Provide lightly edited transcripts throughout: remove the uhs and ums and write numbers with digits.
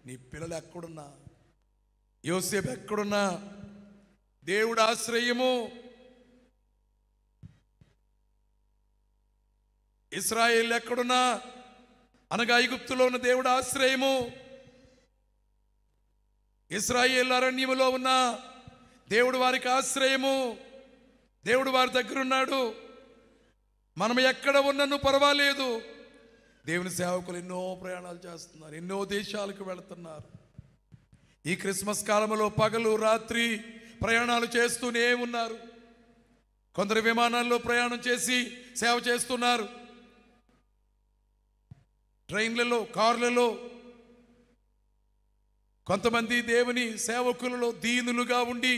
నీ పిల్లలు ఎక్కడున్నా, యోసేపు ఎక్కడున్నా దేవుడు ఆశ్రయము. ఇశ్రాయేలు ఎక్కడున్నా అనగా ఐగుప్తులో ఉన్న దేవుడు ఆశ్రయము. ఇశ్రాయేలు అరణ్యములో ఉన్న దేవుడు వారికి ఆశ్రయము. దేవుడు వారి దగ్గర ఉన్నాడు. మనం ఎక్కడ ఉన్నను పర్వాలేదు. దేవుని సేవకులు ఎన్నో ప్రయాణాలు చేస్తున్నారు, ఎన్నో దేశాలకు వెళుతున్నారు. ఈ క్రిస్మస్ కాలంలో పగలు రాత్రి ప్రయాణాలు చేస్తూనే ఉన్నారు. కొందరు విమానాల్లో ప్రయాణం చేసి సేవ చేస్తున్నారు, ట్రైన్లలో, కార్లలో. కొంతమంది దేవుని సేవకులలో దీనులుగా ఉండి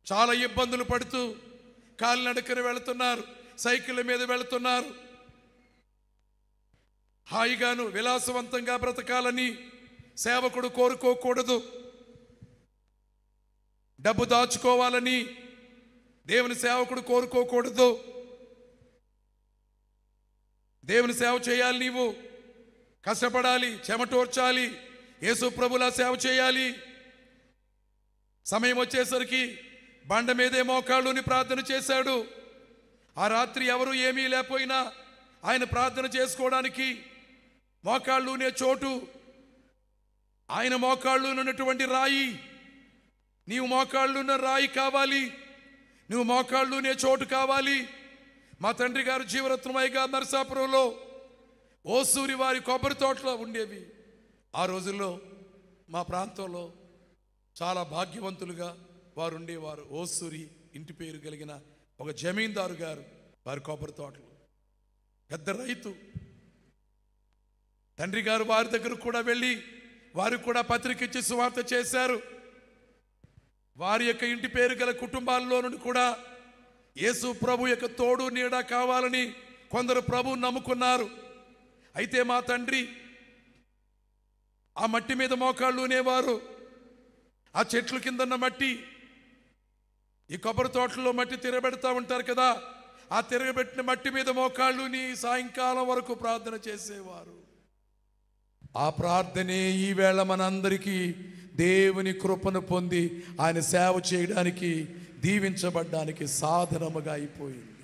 చాలా ఇబ్బందులు పడుతూ కాలినడకన వెళుతున్నారు, సైకిళ్ళ మీద వెళుతున్నారు. హాయిగాను విలాసవంతంగా బ్రతకాలని సేవకుడు కోరుకోకూడదు. డబ్బు దాచుకోవాలని దేవుని సేవకుడు కోరుకోకూడదు. దేవుని సేవ చేయాలి, నీవు కష్టపడాలి, చెమటోర్చాలి, యేసు ప్రభులా సేవ చేయాలి. సమయం వచ్చేసరికి బండ మీదే మోకాళ్ళుని ప్రార్థన చేశాడు. ఆ రాత్రి ఎవరు ఏమీ లేకపోయినా ఆయన ప్రార్థన చేసుకోవడానికి మోకాళ్ళునే చోటు, ఆయన మోకాళ్ళు ఉన్నటువంటి రాయి. నీవు మోకాళ్ళున్న రాయి కావాలి, నువ్వు మోకాళ్ళునే చోటు కావాలి. మా తండ్రి గారు జీవరత్నమయ్య గారు నరసాపురంలో ఓసూరి వారి కొబ్బరి తోటలో ఉండేవి. ఆ రోజుల్లో మా ప్రాంతంలో చాలా భాగ్యవంతులుగా వారు ఉండేవారు. ఓసూరి ఇంటి పేరు కలిగిన ఒక జమీందారు గారు వారి కొబ్బరి తోటలు, పెద్ద రైతు. తండ్రి గారు వారి దగ్గర కూడా వెళ్ళి వారికి కూడా పత్రిక ఇచ్చి సువార్త చేశారు. వారి యొక్క ఇంటి పేరు గల కుటుంబాల్లో నుండి కూడా యేసు ప్రభు యొక్క తోడు నీడ కావాలని కొందరు ప్రభువుని నమ్ముకున్నారు. అయితే మా తండ్రి ఆ మట్టి మీద మోకాళ్ళునేవారు. ఆ చెట్ల కిందన్న మట్టి, ఈ కొబ్బరి తోటలో మట్టి తిరగబెడతా ఉంటారు కదా, ఆ తిరగబెట్టిన మట్టి మీద మోకాళ్ళుని సాయంకాలం వరకు ప్రార్థన చేసేవారు. ఆ ప్రార్థనే ఈవేళ మనందరికీ దేవుని కృపను పొంది ఆయన సేవ చేయడానికి, దీవించబడ్డానికి సాధనముగా అయిపోయింది.